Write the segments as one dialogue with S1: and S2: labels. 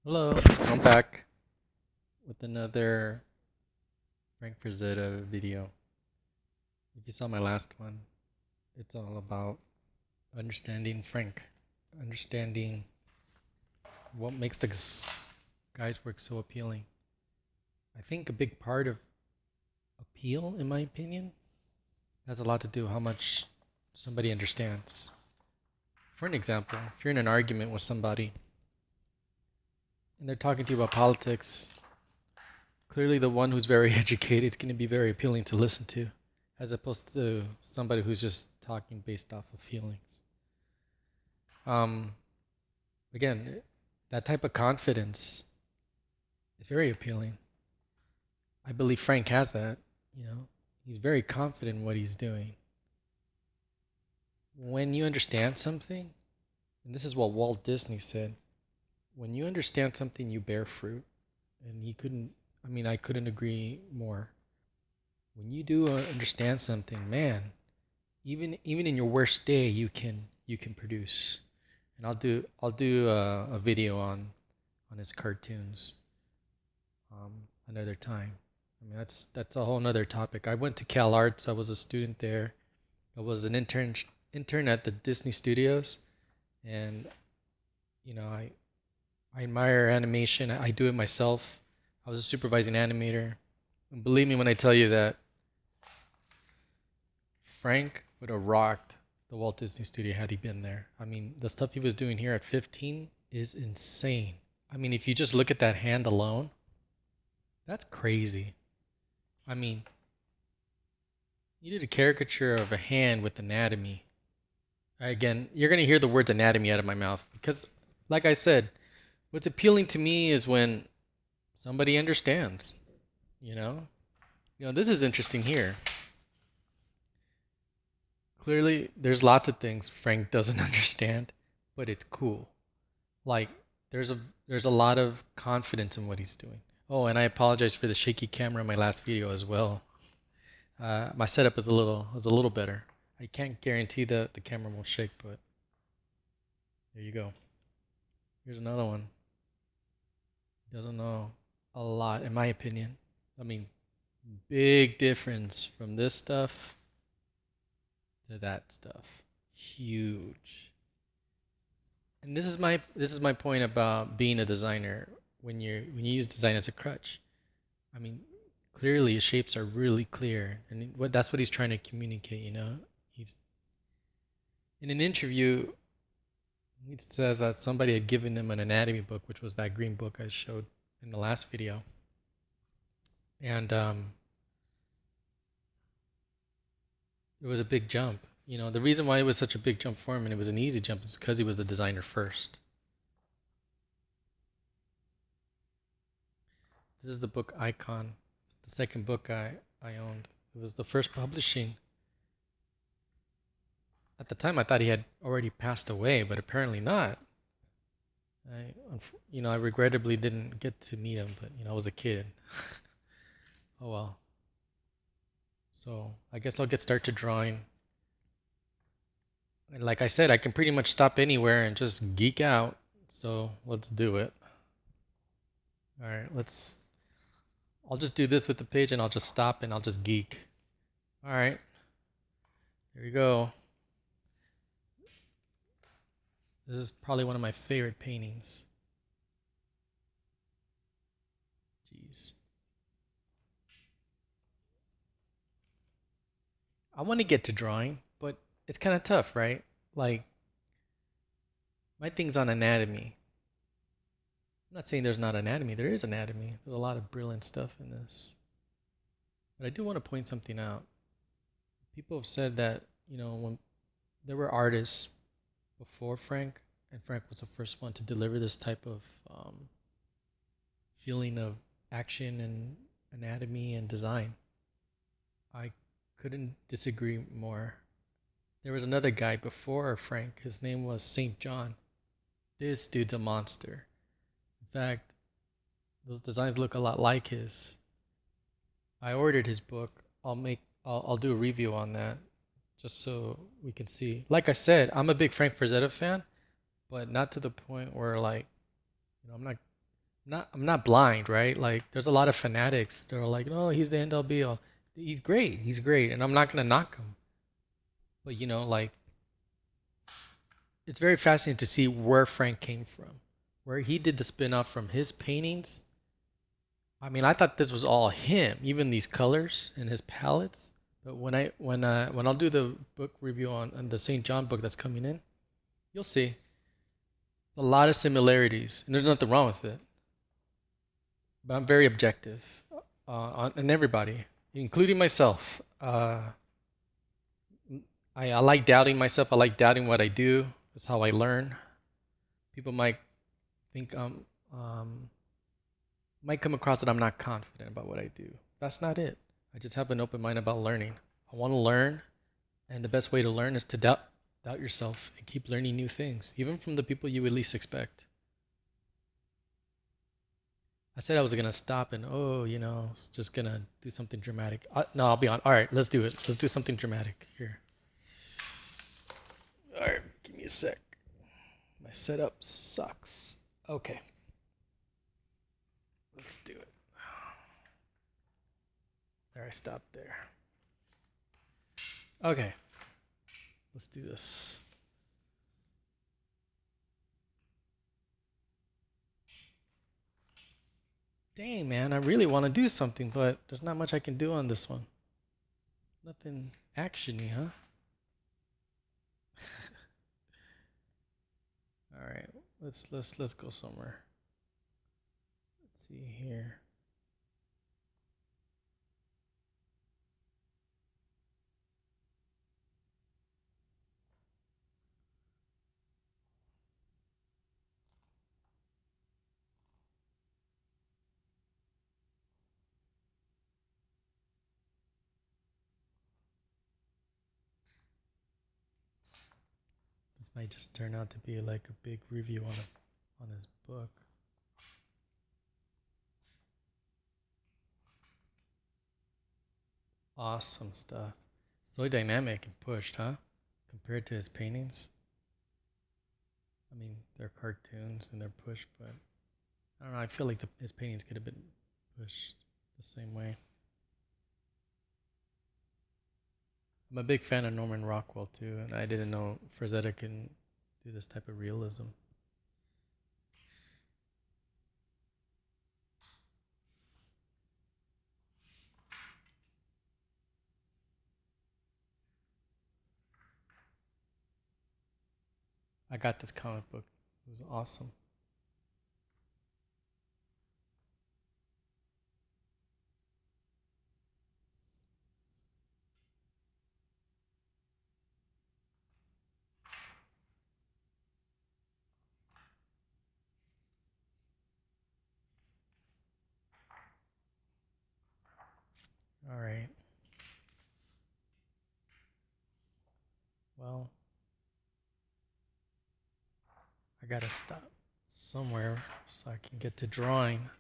S1: Hello, I'm back with another Frank Frazetta video. If you saw my last one, it's all about understanding Frank, understanding what makes the guy's work so appealing. I think a big part of appeal, in my opinion, has a lot to do with how much somebody understands. For an example, if you're in an argument with somebody and they're talking to you about politics, clearly the one who's very educated is going to be very appealing to listen to, as opposed to somebody who's just talking based off of feelings. Um, Again, that type of confidence is very appealing. I believe Frank has that. He's very confident in what he's doing. When you understand something, and this is what Walt Disney said, when you understand something, you bear fruit. And I couldn't agree more. When you do understand something, man, even in your worst day, you can produce. And I'll do a video on his cartoons another time. I mean, that's a whole nother topic. I went to Cal Arts. I was a student there. I was an intern at the Disney Studios, and I admire animation. I do it myself. I was a supervising animator. And believe me when I tell you that Frank would have rocked the Walt Disney Studio had he been there. I mean, the stuff he was doing here at 15 is insane. I mean, if you just look at that hand alone, that's crazy. I mean, you did a caricature of a hand with anatomy. Again, you're going to hear the words anatomy out of my mouth because, like I said, what's appealing to me is when somebody understands, you know? This is interesting here. Clearly, there's lots of things Frank doesn't understand, but it's cool. Like there's a lot of confidence in what he's doing. Oh, and I apologize for the shaky camera in my last video as well. My setup is a little better. I can't guarantee that the camera won't shake, but there you go. Here's another one. Doesn't know a lot, in my opinion. I mean, big difference from this stuff to that stuff. Huge. And this is my point about being a designer when you use design as a crutch. I mean, clearly his shapes are really clear, and that's what he's trying to communicate. He's in an interview. He says that somebody had given him an anatomy book, which was that green book I showed in the last video, and it was a big jump. The reason why it was such a big jump for him and it was an easy jump is because he was a designer first. This is the book Icon. It's the second book I owned. It was the first publishing. At the time, I thought he had already passed away, but apparently not. I regrettably didn't get to meet him, but I was a kid. Oh well. So I guess I'll get started drawing. And like I said, I can pretty much stop anywhere and just geek out. So let's do it. All right, I'll just do this with the page and I'll just stop and I'll just geek. All right, here we go. This is probably one of my favorite paintings. Jeez. I want to get to drawing, but it's kind of tough, right? Like, my thing's on anatomy. I'm not saying there's not anatomy. There is anatomy. There's a lot of brilliant stuff in this. But I do want to point something out. People have said that, when there were artists before Frank, and Frank was the first one to deliver this type of feeling of action and anatomy and design. I couldn't disagree more. There was another guy before Frank. His name was St. John. This dude's a monster. In fact, those designs look a lot like his. I ordered his book. I'll do a review on that just so we can see. Like I said, I'm a big Frank Frazetta fan, but not to the point where I'm not. I'm not blind, right? Like there's a lot of fanatics that are like, no, he's the end all be all. He's great, and I'm not gonna knock him. But like it's very fascinating to see where Frank came from, where he did the spin-off from his paintings. I mean, I thought this was all him, even these colors and his palettes. But when I'll do the book review on the St. John book that's coming in, you'll see a lot of similarities, and there's nothing wrong with it. But I'm very objective on everybody, including myself. I like doubting myself. I like doubting what I do. That's how I learn. People think might come across that I'm not confident about what I do. That's not it. I just have an open mind about learning. I want to learn, and the best way to learn is to doubt yourself and keep learning new things, even from the people you would least expect. I said I was gonna stop and it's just gonna do something dramatic. No, I'll be on. All right, let's do it. Let's do something dramatic here. All right, give me a sec. My setup sucks. Okay, let's do it. There, I stopped there. Okay, let's do this. Dang, man, I really want to do something, but there's not much I can do on this one. Nothing actiony, huh? All right, let's go somewhere. Let's see here. This might just turn out to be like a big review on his book. Awesome stuff. So dynamic and pushed, huh? Compared to his paintings. I mean, they're cartoons and they're pushed, but I don't know. I feel like his paintings could have been pushed the same way. I'm a big fan of Norman Rockwell too, and I didn't know Frazetta can do this type of realism. I got this comic book. It was awesome. All right. Well, I gotta stop somewhere so I can get to drawing.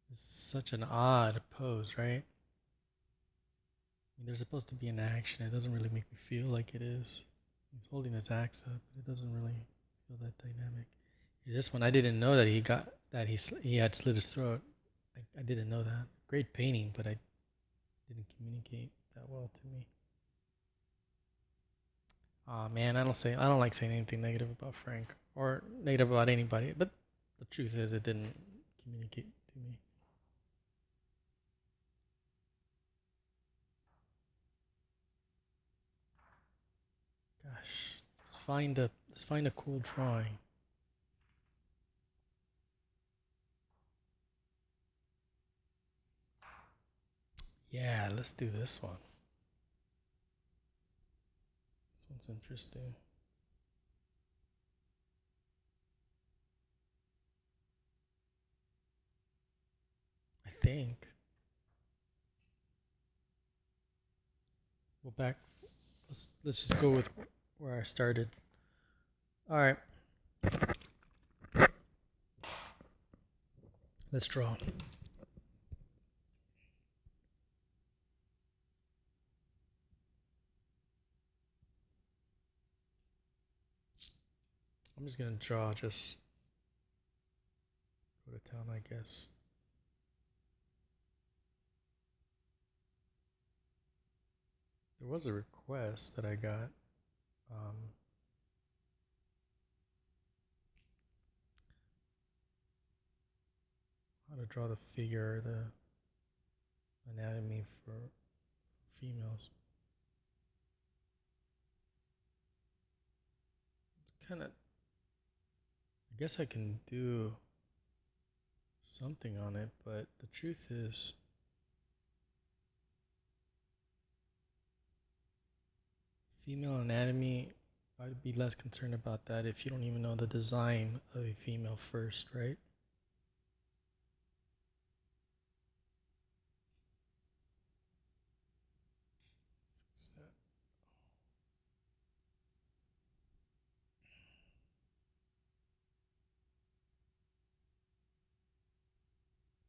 S1: This is such an odd pose, right? I mean, there's supposed to be an action. It doesn't really make me feel like it is. He's holding his axe up, but it doesn't really feel that dynamic. This one, I didn't know that he had slit his throat. I didn't know that. Great painting, but I didn't communicate that well to me. Aw, man, I don't like saying anything negative about Frank or negative about anybody, but the truth is it didn't communicate to me. Gosh, let's find a cool drawing. Yeah, let's do this one. This one's interesting. I think. Well, let's just go with where I started. All right, let's draw. I'm just gonna draw, just go to town, I guess. There was a request that I got. Um, how to draw the figure, the anatomy for females. It's kind of, I guess I can do something on it, but the truth is, female anatomy, I'd be less concerned about that if you don't even know the design of a female first, right?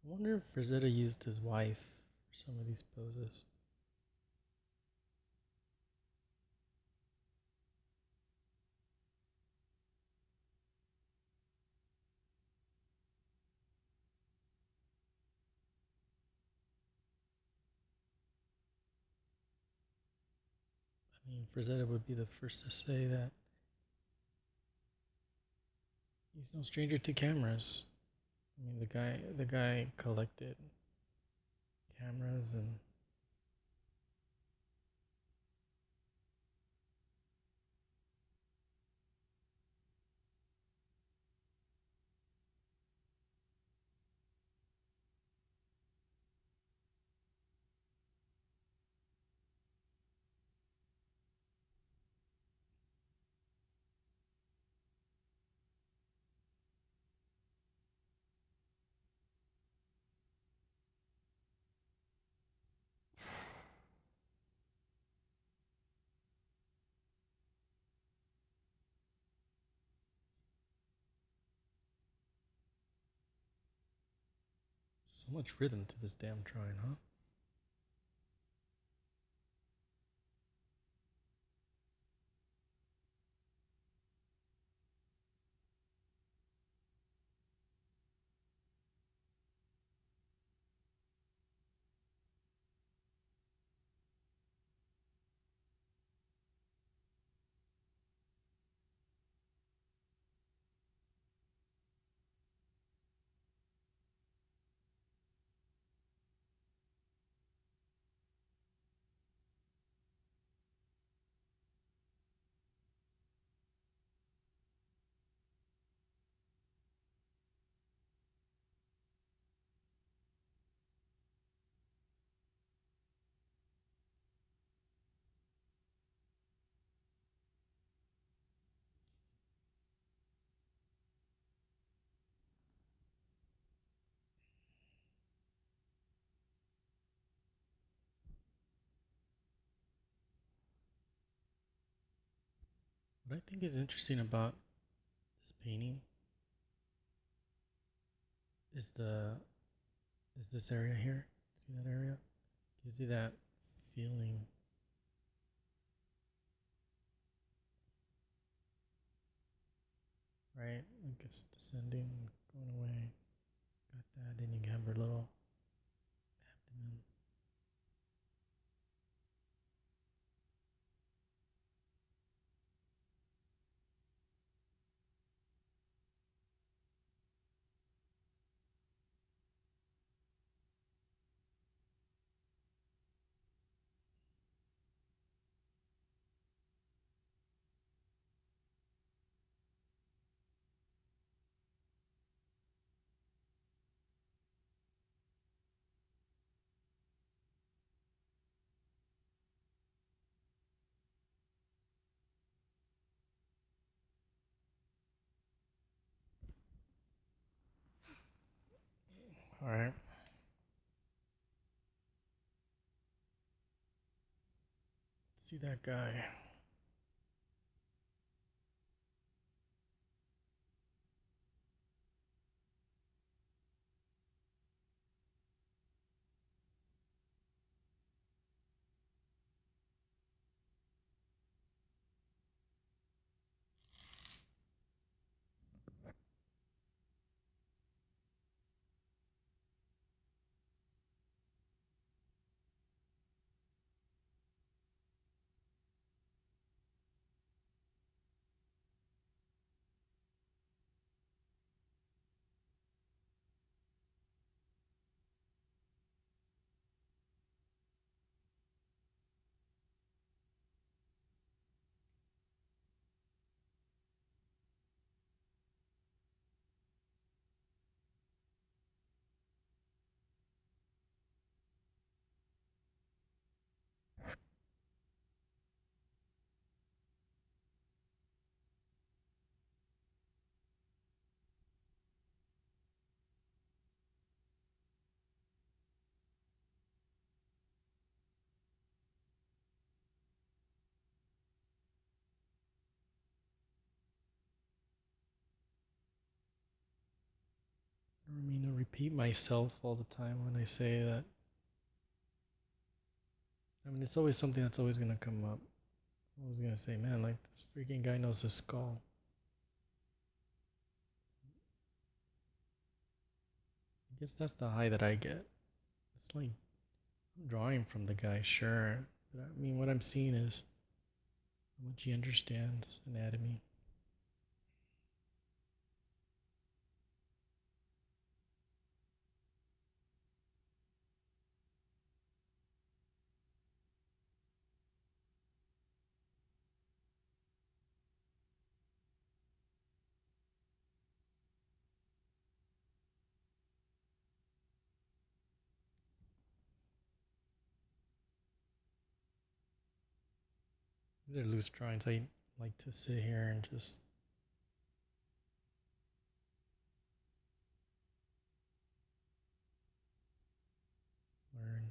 S1: I wonder if Frazetta used his wife for some of these poses. I mean, Frazetta would be the first to say that he's no stranger to cameras. I mean, the guy collected cameras and so much rhythm to this damn drawing, huh? What I think is interesting about this painting is the is this area here. See that area? Gives you that feeling. Right? Like it's descending, going away. Got that. Then you have her little abdomen. All right. See that guy. me to repeat myself all the time when I say that. I mean, it's always something that's always gonna come up. I was gonna say, man, like this freaking guy knows his skull. I guess that's the high that I get. It's like I'm drawing from the guy, sure, but I mean, what I'm seeing is how much he understands anatomy. These are loose drawings. I like to sit here and just learn.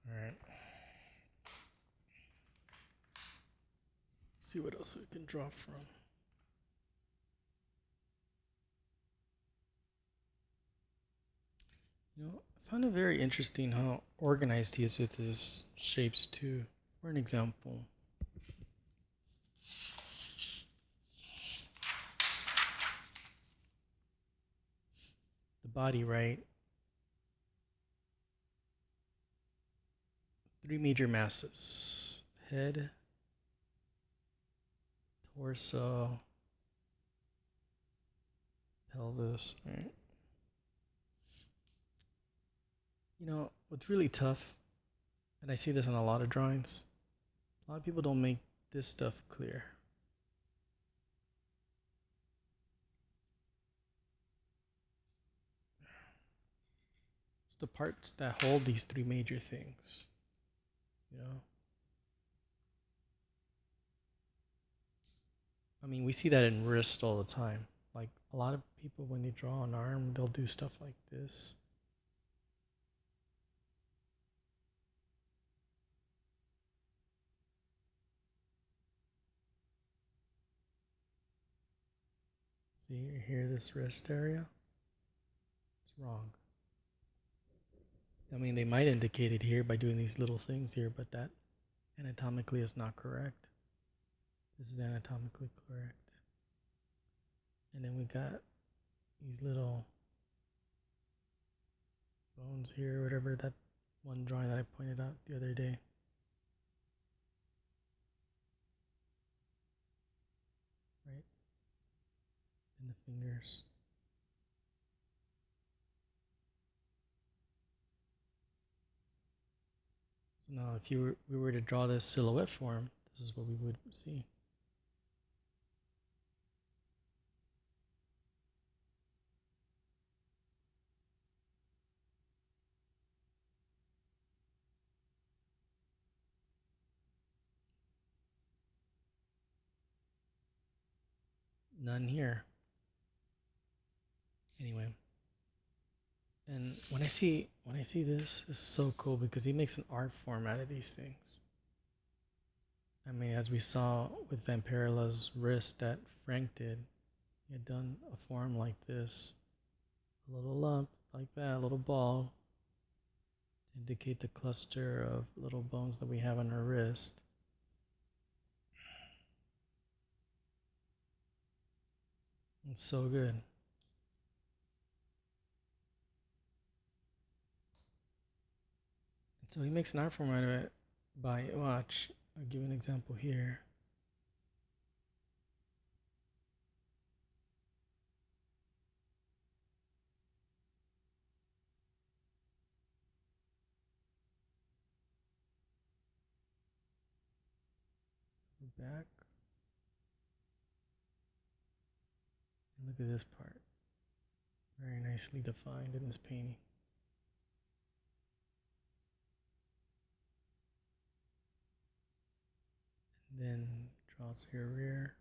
S1: All right. See what else we can draw from. You know, I found it very interesting how organized he is with his shapes too. For an example, the body, right? Three major masses: head, torso, pelvis, right? You know, what's really tough, and I see this in a lot of drawings, a lot of people don't make this stuff clear. It's the parts that hold these three major things, you know? I mean, we see that in wrist all the time. Like, a lot of people, when they draw an arm, they'll do stuff like this. See here, this wrist area? It's wrong. I mean, they might indicate it here by doing these little things here, but that anatomically is not correct. This is anatomically correct. And then we got these little bones here, whatever, that one drawing that I pointed out the other day. Right? And the fingers. So now if we were to draw this silhouette form, this is what we would see. None here. Anyway. And when I see this, it's so cool because he makes an art form out of these things. I mean, as we saw with Vampirilla's wrist that Frank did, he had done a form like this, a little lump like that, a little ball, to indicate the cluster of little bones that we have on our wrist. It's so good. And so he makes an art form out of it by, watch, I'll give an example here. Back. And look at this part. Very nicely defined in this painting. And then draws your rear.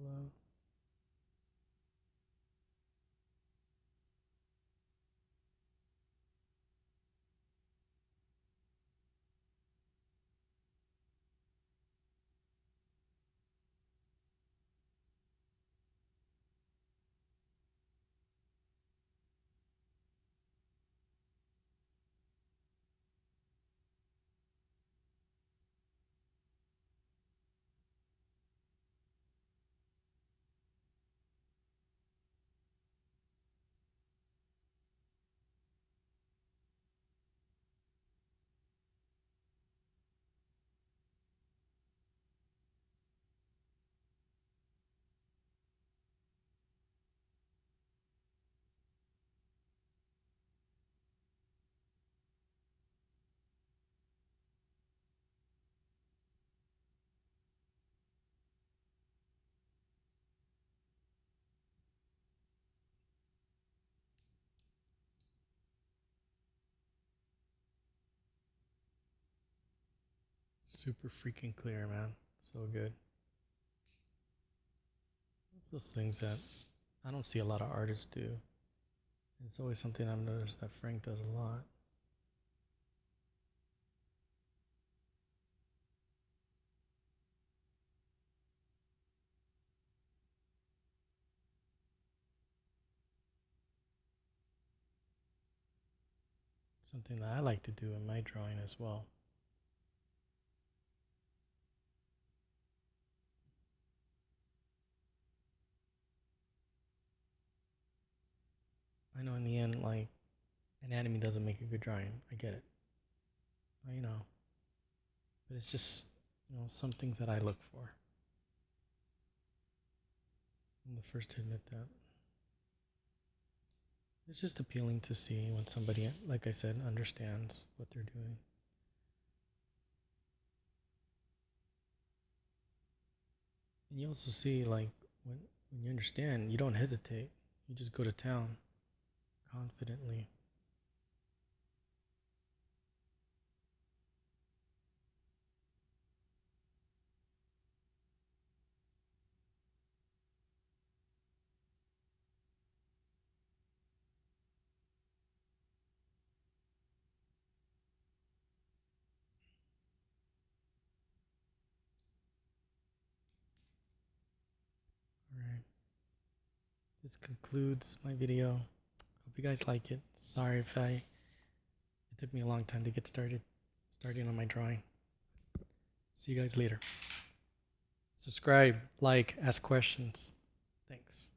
S1: out. Super freaking clear, man. So good. It's those things that I don't see a lot of artists do. It's always something I've noticed that Frank does a lot. Something that I like to do in my drawing as well. I know in the end, like, anatomy doesn't make a good drawing. I get it. I know. But it's just, some things that I look for. I'm the first to admit that. It's just appealing to see when somebody, like I said, understands what they're doing. And you also see, like, when you understand, you don't hesitate. You just go to town confidently. Alright. This concludes my video. Hope you guys like it. Sorry if it took me a long time to get starting on my drawing. See you guys later. Subscribe, like, ask questions. Thanks.